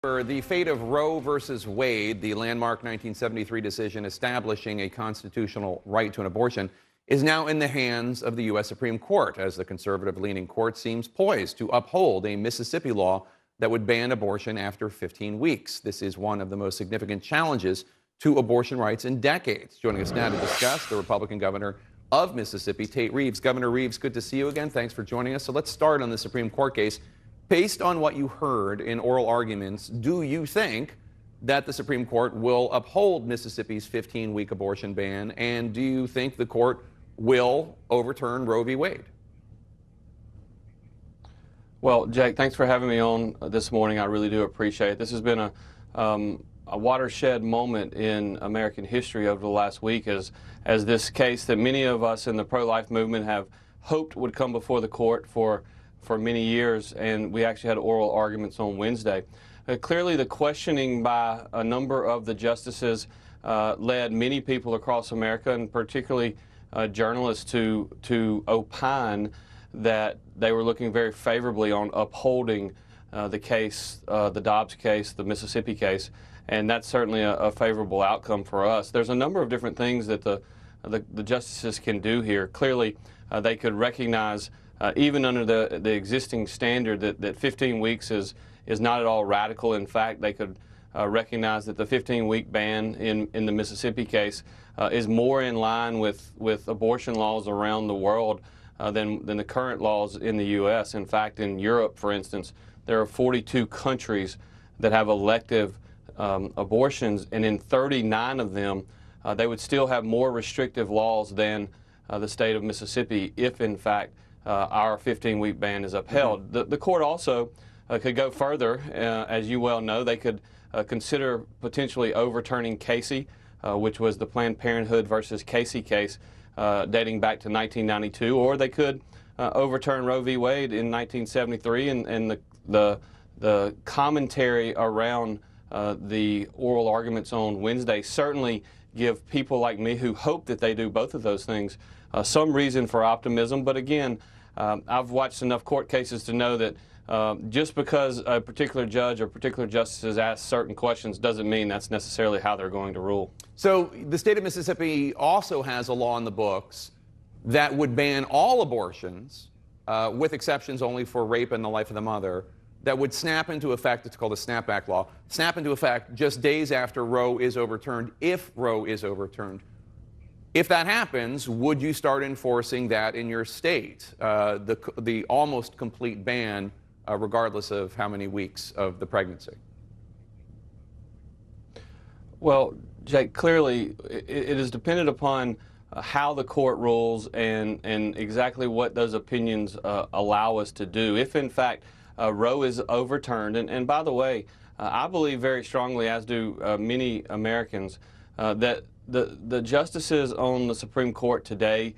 The fate of Roe versus Wade, the landmark 1973 decision establishing a constitutional right to an abortion, is now in the hands of the U.S. Supreme Court, as the conservative-leaning court seems poised to uphold a Mississippi law that would ban abortion after 15 weeks. This is one of the most significant challenges to abortion rights in decades. Joining us now to discuss, the Republican governor of Mississippi, Tate Reeves. Governor Reeves, good to see you again. Thanks for joining us. So let's start on the Supreme Court case. Based on what you heard in oral arguments, do you think that the Supreme Court will uphold Mississippi's 15-week abortion ban? And do you think the court will overturn Roe v. Wade? Well, Jake, thanks for having me on this morning. I really do appreciate it. This has been a watershed moment in American history over the last week as this case that many of us in the pro-life movement have hoped would come before the court for many years, and we actually had oral arguments on Wednesday. Clearly, the questioning by a number of the justices led many people across America, and particularly journalists, to opine that they were looking very favorably on upholding the case, the Dobbs case, the Mississippi case, and that's certainly a favorable outcome for us. There's a number of different things that the justices can do here. Clearly, they could recognize even under the existing standard that 15 weeks is not at all radical. In fact, they could recognize that the 15-week ban in the Mississippi case is more in line with abortion laws around the world than the current laws in the U.S. In fact, in Europe, for instance, there are 42 countries that have elective abortions, and in 39 of them, they would still have more restrictive laws than the state of Mississippi if, in fact, our 15-week ban is upheld. The court also could go further. As you well know, they could consider potentially overturning Casey, which was the Planned Parenthood versus Casey case dating back to 1992, or they could overturn Roe v. Wade in 1973, and the commentary around the oral arguments on Wednesday certainly give people like me who hope that they do both of those things some reason for optimism. But again, I've watched enough court cases to know that just because a particular judge or particular justices ask certain questions doesn't mean that's necessarily how they're going to rule. So the state of Mississippi also has a law in the books that would ban all abortions, with exceptions only for rape and the life of the mother, that would snap into effect. It's called a snapback law, snap into effect just days after Roe is overturned, if Roe is overturned. If that happens, would you start enforcing that in your state, the almost complete ban, regardless of how many weeks of the pregnancy? Well, Jake, clearly it is dependent upon how the court rules and exactly what those opinions allow us to do. If, in fact, Roe is overturned, and by the way, I believe very strongly, as do many Americans, that the justices on the Supreme Court today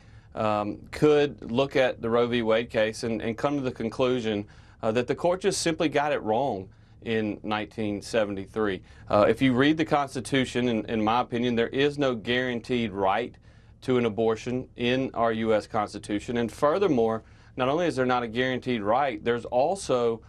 could look at the Roe v. Wade case and come to the conclusion that the court just simply got it wrong in 1973. If you read the Constitution, in my opinion, there is no guaranteed right to an abortion in our U.S. Constitution. And furthermore, not only is there not a guaranteed right, there's also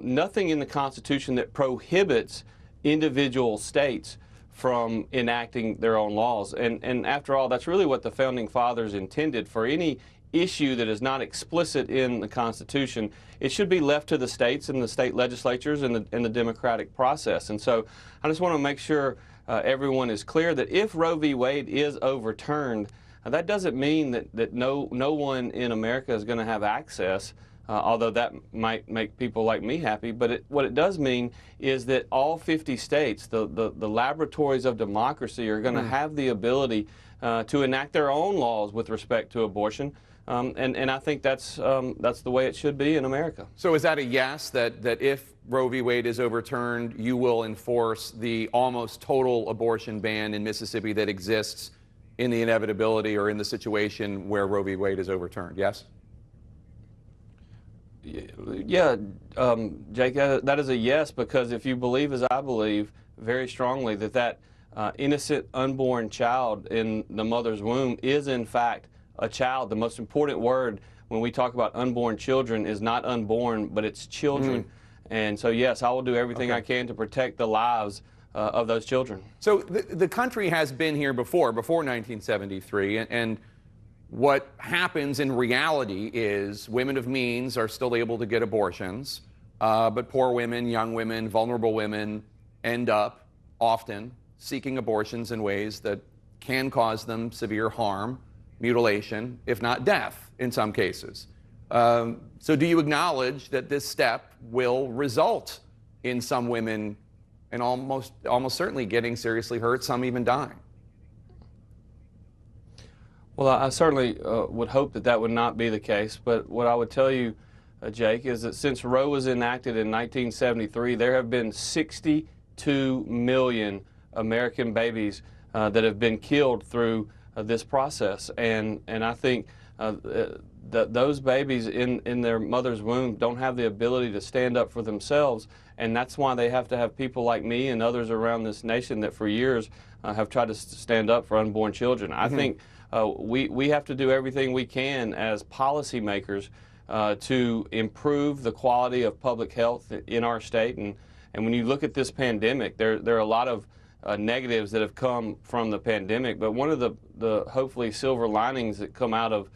nothing in the Constitution that prohibits individual states from enacting their own laws. And after all, that's really what the Founding Fathers intended. For any issue that is not explicit in the Constitution, it should be left to the states and the state legislatures and the democratic process. And so I just want to make sure everyone is clear that if Roe v. Wade is overturned, that doesn't mean that no one in America is going to have access, although that might make people like me happy. But what it does mean is that all 50 states, the laboratories of democracy, are going to have the ability to enact their own laws with respect to abortion. And I think that's the way it should be in America. So is that a yes, that if Roe v. Wade is overturned, you will enforce the almost total abortion ban in Mississippi that exists in the inevitability or in the situation where Roe v. Wade is overturned? Yes? Yeah, Jake, that is a yes, because if you believe, as I believe very strongly, that innocent unborn child in the mother's womb is in fact a child. The most important word when we talk about unborn children is not unborn, but it's children. And so, yes, I will do everything Okay. I can to protect the lives of those children. So the country has been here before 1973, and what happens in reality is women of means are still able to get abortions, but poor women, young women, vulnerable women end up often seeking abortions in ways that can cause them severe harm, mutilation, if not death in some cases. So do you acknowledge that this step will result in some women and almost certainly getting seriously hurt, some even dying? Well, I certainly would hope that that would not be the case, but what I would tell you, Jake, is that since Roe was enacted in 1973, there have been 62 million American babies that have been killed through this process, and I think that those babies in their mother's womb don't have the ability to stand up for themselves, and that's why they have to have people like me and others around this nation that for years have tried to stand up for unborn children. I think we have to do everything we can as policymakers to improve the quality of public health in our state. And when you look at this pandemic, there are a lot of negatives that have come from the pandemic. But one of the hopefully silver linings that come out of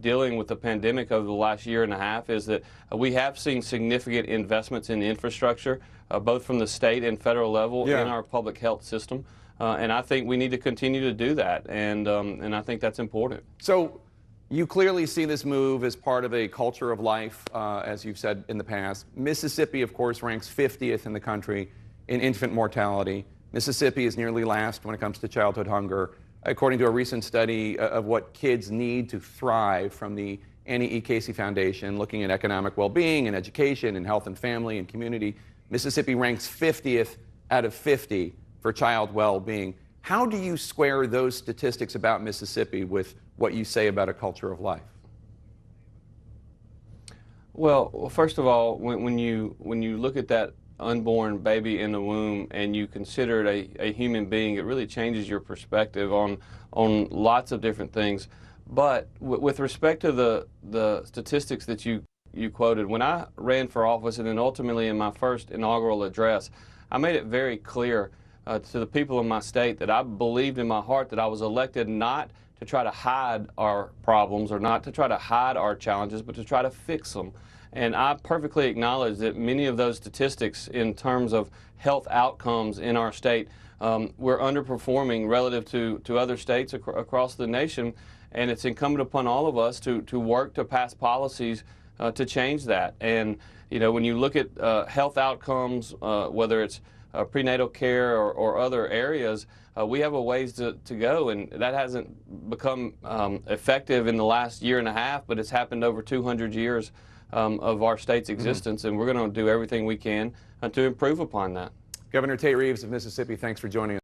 dealing with the pandemic over the last year and a half is that we have seen significant investments in infrastructure, both from the state and federal level in our public health system. And I think we need to continue to do that, and I think that's important. So you clearly see this move as part of a culture of life, as you've said in the past. Mississippi, of course, ranks 50th in the country in infant mortality. Mississippi is nearly last when it comes to childhood hunger, according to a recent study of what kids need to thrive from the Annie E. Casey Foundation, looking at economic well-being and education and health and family and community. Mississippi ranks 50th out of 50 for child well-being. How do you square those statistics about Mississippi with what you say about a culture of life? Well, first of all, when you look at that unborn baby in the womb and you consider it a human being, it really changes your perspective on lots of different things. But with respect to the statistics that you quoted, when I ran for office and then ultimately in my first inaugural address, I made it very clear to the people in my state that I believed in my heart that I was elected not to try to hide our problems or not to try to hide our challenges, but to try to fix them. And I perfectly acknowledge that many of those statistics in terms of health outcomes in our state, we're underperforming relative to other states across the nation. And it's incumbent upon all of us to work to pass policies to change that. And, you know, when you look at health outcomes, whether it's prenatal care or other areas, we have a ways to go, and that hasn't become effective in the last year and a half, but it's happened over 200 years of our state's existence, and we're going to do everything we can to improve upon that. Governor Tate Reeves of Mississippi, thanks for joining us.